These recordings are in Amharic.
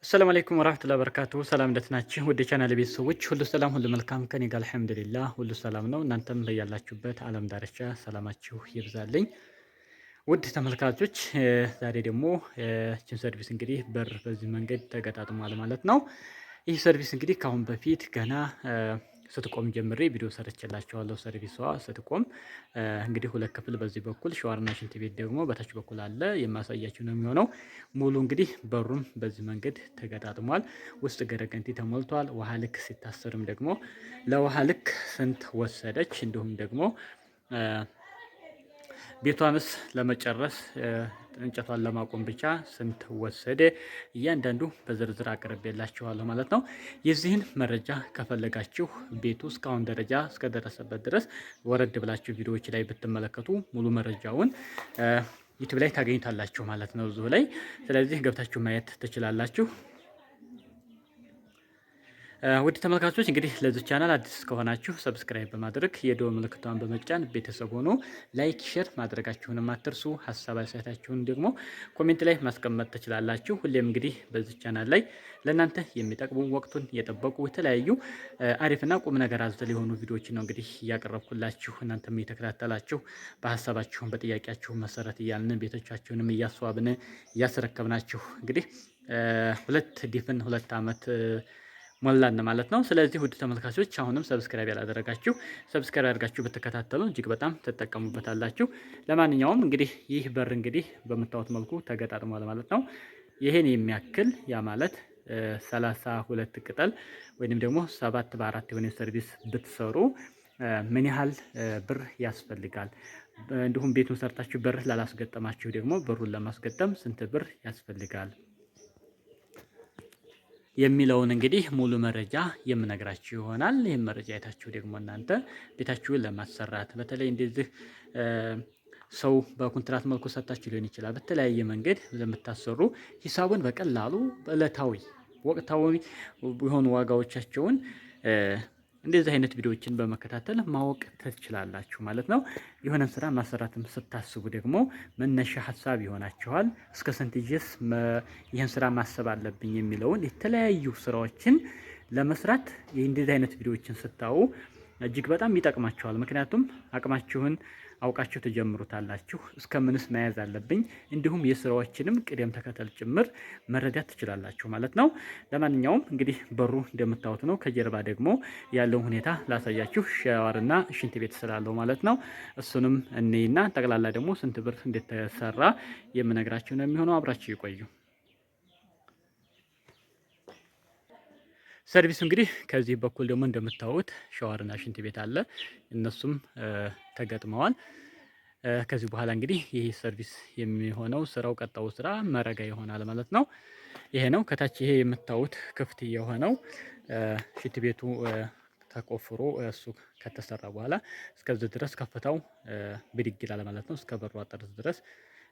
ሰላም አለይኩም ወራህመቱላሂ ወበረካቱሁ። ሰላም እንደት ናችሁ? ወደ ቻናል ቤተሰቦች ሁሉ ሰላም ሁሉ መልካም ከኔ ጋር አልሐምዱሊላህ ሁሉ ሰላም ነው። እናንተም በያላችሁበት ዓለም ዳርቻ ሰላማችሁ ይብዛልኝ። ውድ ተመልካቾች ዛሬ ደግሞ እችን ሰርቪስ እንግዲህ በር በዚህ መንገድ ተገጣጥሟል ማለት ነው። ይህ ሰርቪስ እንግዲህ ከአሁን በፊት ገና ስትቆም ጀምሬ ቪዲዮ ሰርቼላችኋለሁ። ሰርቪሷ ስትቆም እንግዲህ ሁለት ክፍል በዚህ በኩል ሻወርና ሽንት ቤት ደግሞ በታች በኩል አለ የማሳያችሁ ነው የሚሆነው። ሙሉ እንግዲህ በሩም በዚህ መንገድ ተገጣጥሟል። ውስጥ ገረገንቲ ተሞልቷል። ውሃ ልክ ሲታሰርም ደግሞ ለውሃ ልክ ስንት ወሰደች፣ እንዲሁም ደግሞ ቤቷንስ ለመጨረስ እንጨቷን ለማቆም ብቻ ስንት ወሰደ፣ እያንዳንዱ በዝርዝር አቅርቤላችኋለሁ ማለት ነው። የዚህን መረጃ ከፈለጋችሁ ቤቱ እስካሁን ደረጃ እስከደረሰበት ድረስ ወረድ ብላችሁ ቪዲዮዎች ላይ ብትመለከቱ ሙሉ መረጃውን ዩቲዩብ ላይ ታገኙታላችሁ ማለት ነው እዚሁ ላይ። ስለዚህ ገብታችሁ ማየት ትችላላችሁ። ውድ ተመልካቾች እንግዲህ ለዚህ ቻናል አዲስ ከሆናችሁ ሰብስክራይብ በማድረግ የደወል ምልክቷን በመጫን ቤተሰብ ሆኖ ላይክ፣ ሼር ማድረጋችሁን አትርሱ። ሀሳብ አስተያየታችሁን ደግሞ ኮሜንት ላይ ማስቀመጥ ትችላላችሁ። ሁሌም እንግዲህ በዚህ ቻናል ላይ ለእናንተ የሚጠቅሙ ወቅቱን የጠበቁ የተለያዩ አሪፍና ቁም ነገር አዘል የሆኑ ቪዲዮዎችን ነው እንግዲህ እያቀረብኩላችሁ እናንተም እየተከታተላችሁ በሀሳባችሁን በጥያቄያችሁ መሰረት እያልን ቤቶቻችሁንም እያስዋብን እያስረከብናችሁ እንግዲህ ሁለት ዓመት ሞላን ማለት ነው። ስለዚህ ውድ ተመልካቾች አሁንም ሰብስክራይብ ያላደረጋችሁ ሰብስክራይብ አድርጋችሁ ብትከታተሉ እጅግ በጣም ትጠቀሙበታላችሁ። ለማንኛውም እንግዲህ ይህ በር እንግዲህ በምታዩት መልኩ ተገጣጥሟል ማለት ነው። ይሄን የሚያክል ያ ማለት 32 ቅጠል ወይንም ደግሞ 7 በ4 የሆነ ሰርቪስ ብትሰሩ ምን ያህል ብር ያስፈልጋል? እንዲሁም ቤቱን ሰርታችሁ በር ላላስገጠማችሁ ደግሞ በሩን ለማስገጠም ስንት ብር ያስፈልጋል የሚለውን እንግዲህ ሙሉ መረጃ የምነግራችሁ ይሆናል። ይህን መረጃ አይታችሁ ደግሞ እናንተ ቤታችሁን ለማሰራት በተለይ እንደዚህ ሰው በኮንትራት መልኩ ሰጣችሁ ሊሆን ይችላል። በተለያየ መንገድ ለምታሰሩ ሂሳቡን በቀላሉ በዕለታዊ ወቅታዊ የሆኑ ዋጋዎቻቸውን እንደዚህ አይነት ቪዲዮዎችን በመከታተል ማወቅ ትችላላችሁ ማለት ነው። የሆነን ስራ ማሰራትም ስታስቡ ደግሞ መነሻ ሀሳብ ይሆናችኋል። እስከ ስንት ጊዜስ ይህን ስራ ማሰብ አለብኝ የሚለውን የተለያዩ ስራዎችን ለመስራት እንደዚህ አይነት ቪዲዮዎችን ስታዩ እጅግ በጣም ይጠቅማችኋል። ምክንያቱም አቅማችሁን አውቃችሁ ትጀምሩታላችሁ። እስከምንስ መያዝ አለብኝ እንዲሁም የስራዎችንም ቅደም ተከተል ጭምር መረዳት ትችላላችሁ ማለት ነው። ለማንኛውም እንግዲህ በሩ እንደምታዩት ነው። ከጀርባ ደግሞ ያለውን ሁኔታ ላሳያችሁ። ሻወርና ሽንት ቤት ስላለው ማለት ነው። እሱንም እኔና ጠቅላላ ደግሞ ስንት ብር እንደተሰራ የምነግራችሁ ነው የሚሆነው። አብራችሁ ይቆዩ። ሰርቪሱ እንግዲህ ከዚህ በኩል ደግሞ እንደምታዩት ሻወርና ሽንት ቤት አለ። እነሱም ተገጥመዋል። ከዚህ በኋላ እንግዲህ ይህ ሰርቪስ የሚሆነው ስራው ቀጣው ስራ መረጋ ይሆናል ማለት ነው። ይሄ ነው ከታች ይሄ የምታዩት ክፍት የሆነው ሽንት ቤቱ ተቆፍሮ እሱ ከተሰራ በኋላ እስከዚህ ድረስ ከፍታው ብድግ ይላል ማለት ነው። እስከ በሩ አጥር ድረስ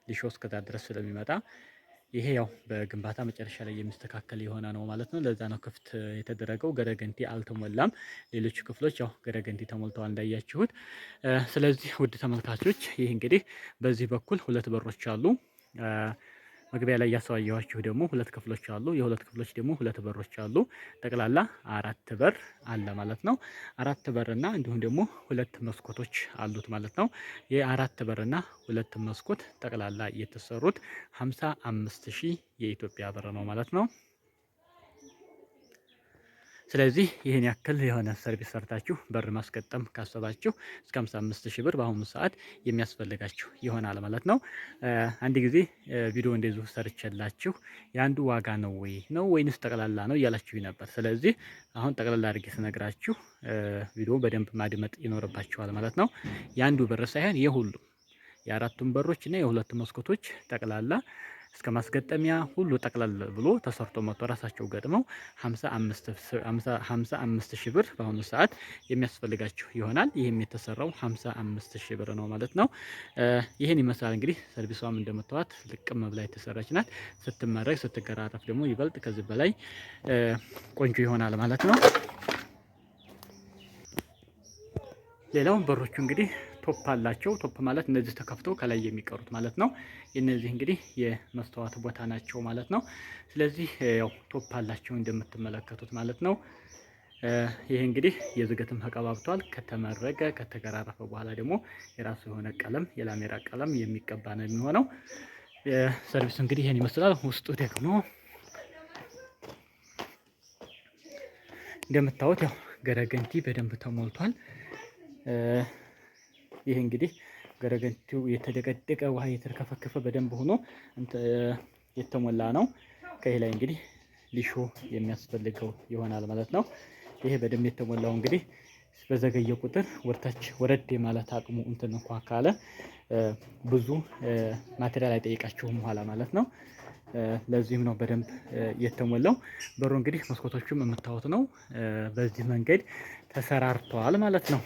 ሊሾ እስከዛ ድረስ ስለሚመጣ ይሄ ያው በግንባታ መጨረሻ ላይ የሚስተካከል የሆነ ነው ማለት ነው። ለዛ ነው ክፍት የተደረገው። ገረገንቲ አልተሞላም። ሌሎች ክፍሎች ያው ገረገንቲ ተሞልተዋል እንዳያችሁት። ስለዚህ ውድ ተመልካቾች ይህ እንግዲህ በዚህ በኩል ሁለት በሮች አሉ። መግቢያ ላይ ያሳየኋችሁ ደግሞ ሁለት ክፍሎች አሉ። የሁለት ክፍሎች ደግሞ ሁለት በሮች አሉ። ጠቅላላ 4 በር አለ ማለት ነው። 4 በርና እንዲሁም ደግሞ ሁለት መስኮቶች አሉት ማለት ነው። የ4 በርና ሁለት መስኮት ጠቅላላ የተሰሩት 55,000 የኢትዮጵያ ብር ነው ማለት ነው። ስለዚህ ይህን ያክል የሆነ ሰርቪስ ሰርታችሁ በር ማስገጠም ካሰባችሁ እስከ 55,000 ብር በአሁኑ ሰዓት የሚያስፈልጋችሁ ይሆናል ማለት ነው። አንድ ጊዜ ቪዲዮ እንደዚሁ ሰርቼላችሁ የአንዱ ዋጋ ነው ወይንስ ጠቅላላ ነው እያላችሁ ነበር። ስለዚህ አሁን ጠቅላላ አድርጌ ስነግራችሁ ቪዲዮ በደንብ ማድመጥ ይኖርባችኋል ማለት ነው። የአንዱ በር ሳይሆን የሁሉም የአራቱም በሮች እና የሁለቱ መስኮቶች ጠቅላላ እስከ ማስገጠሚያ ሁሉ ጠቅላላ ብሎ ተሰርቶ መጥቶ ራሳቸው ገጥመው 55,000 ብር በአሁኑ ሰዓት የሚያስፈልጋችሁ ይሆናል። ይህም የተሰራው 55,000 ብር ነው ማለት ነው። ይህን ይመስላል እንግዲህ ሰርቪሷም እንደምታዩት ልቅም ብላ የተሰራች ናት። ስትመረቅ ስትገራረፍ ደግሞ ይበልጥ ከዚህ በላይ ቆንጆ ይሆናል ማለት ነው። ሌላው በሮቹ እንግዲህ ቶፕ አላቸው። ቶፕ ማለት እነዚህ ተከፍተው ከላይ የሚቀሩት ማለት ነው። የነዚህ እንግዲህ የመስተዋት ቦታ ናቸው ማለት ነው። ስለዚህ ያው ቶፕ አላቸው እንደምትመለከቱት ማለት ነው። ይሄ እንግዲህ የዝገትም ተቀባብቷል። ከተመረገ ከተገራረፈ በኋላ ደግሞ የራሱ የሆነ ቀለም የላሜራ ቀለም የሚቀባ ነው የሚሆነው። ሰርቪሱ እንግዲህ ይሄን ይመስላል። ውስጡ ደግሞ እንደምታዩት ያው ገረገንቲ በደንብ ተሞልቷል። ይሄ እንግዲህ ገረገንቲው የተደቀደቀ ውሃ የተርከፈከፈ በደንብ ሆኖ የተሞላ ነው። ከዚህ ላይ እንግዲህ ሊሾ የሚያስፈልገው ይሆናል ማለት ነው። ይሄ በደንብ የተሞላው እንግዲህ በዘገየ ቁጥር ወርታች ወረድ ማለት አቅሙ እንትን እንኳ ካለ ብዙ ማቴሪያል አይጠይቃችሁም ኋላ ማለት ነው። ለዚህም ነው በደንብ የተሞላው። በሩ እንግዲህ መስኮቶቹም የምታዩት ነው። በዚህ መንገድ ተሰራርተዋል ማለት ነው።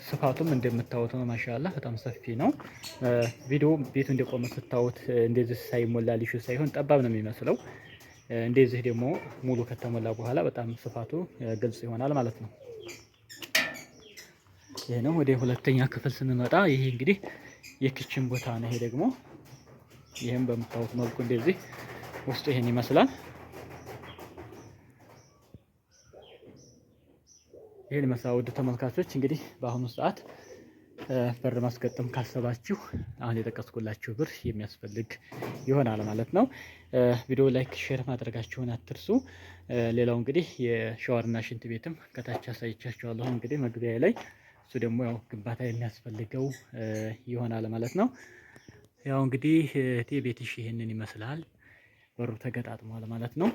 ስፋቱም እንደምታዩት ነው። ማሻአላህ በጣም ሰፊ ነው። ቪዲዮ ቤቱ እንደቆመ ስታዩት እንደዚህ ሳይሞላ ሊሹ ሳይሆን ጠባብ ነው የሚመስለው። እንደዚህ ደግሞ ሙሉ ከተሞላ በኋላ በጣም ስፋቱ ግልጽ ይሆናል ማለት ነው። ይሄ ነው። ወደ ሁለተኛ ክፍል ስንመጣ ይሄ እንግዲህ የኪችን ቦታ ነው። ይሄ ደግሞ ይሄም በምታዩት መልኩ እንደዚህ ውስጡ ይሄን ይመስላል። ይሄን መሳው ውድ ተመልካቾች እንግዲህ በአሁኑ ሰዓት በር ማስገጠም ካሰባችሁ አሁን የጠቀስኩላችሁ ብር የሚያስፈልግ ይሆናል ማለት ነው። ቪዲዮ ላይክ፣ ሼር ማድረጋችሁን አትርሱ። ሌላው እንግዲህ የሻወርና ሽንት ቤትም ከታች አሳይቻችኋለሁ እንግዲህ መግቢያ ላይ። እሱ ደግሞ ያው ግንባታ የሚያስፈልገው ይሆናል ማለት ነው። ያው እንግዲህ ቤትሽ ይሄንን ይመስላል። በሩ ተገጣጥሟል ማለት ነው።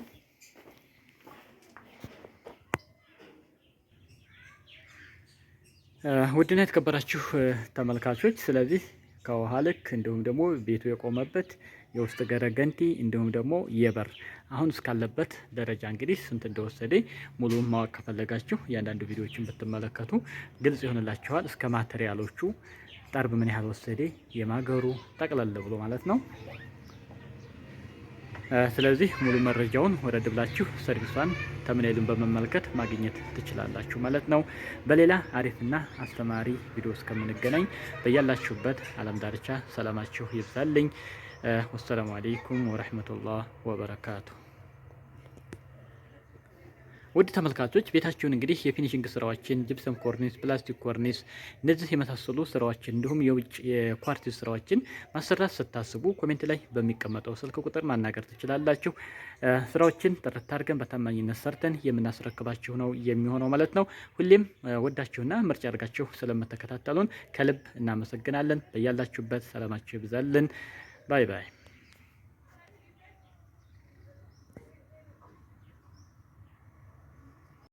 ውድና የተከበራችሁ ተመልካቾች ስለዚህ ከውሃ ልክ እንዲሁም ደግሞ ቤቱ የቆመበት የውስጥ ገረገንቲ እንዲሁም ደግሞ የበር አሁን እስካለበት ደረጃ እንግዲህ ስንት እንደወሰደ ሙሉውን ማወቅ ከፈለጋችሁ እያንዳንዱ ቪዲዮዎችን ብትመለከቱ ግልጽ ይሆንላችኋል። እስከ ማቴሪያሎቹ ጠርብ ምን ያህል ወሰደ የማገሩ ጠቅለል ብሎ ማለት ነው። ስለዚህ ሙሉ መረጃውን ወረድ ብላችሁ ሰርቪሷን ተምኔሉን በመመልከት ማግኘት ትችላላችሁ ማለት ነው። በሌላ አሪፍና አስተማሪ ቪዲዮ እስከምንገናኝ በያላችሁበት ዓለም ዳርቻ ሰላማችሁ ይብዛልኝ። ወሰላሙ አለይኩም ወረህመቱላህ ወበረካቱ። ውድ ተመልካቾች ቤታችሁን እንግዲህ የፊኒሽንግ ስራዎችን ጅፕሰም ኮርኒስ፣ ፕላስቲክ ኮርኒስ እነዚህ የመሳሰሉ ስራዎችን እንዲሁም የውጭ የኳርቲዝ ስራዎችን ማሰራት ስታስቡ ኮሜንት ላይ በሚቀመጠው ስልክ ቁጥር ማናገር ትችላላችሁ። ስራዎችን ጥርት አድርገን በታማኝነት ሰርተን የምናስረክባችሁ ነው የሚሆነው ማለት ነው። ሁሌም ወዳችሁና ምርጫ አድርጋችሁ ስለምትከታተሉን ከልብ እናመሰግናለን። በያላችሁበት ሰላማችሁ ይብዛልን። ባይ ባይ።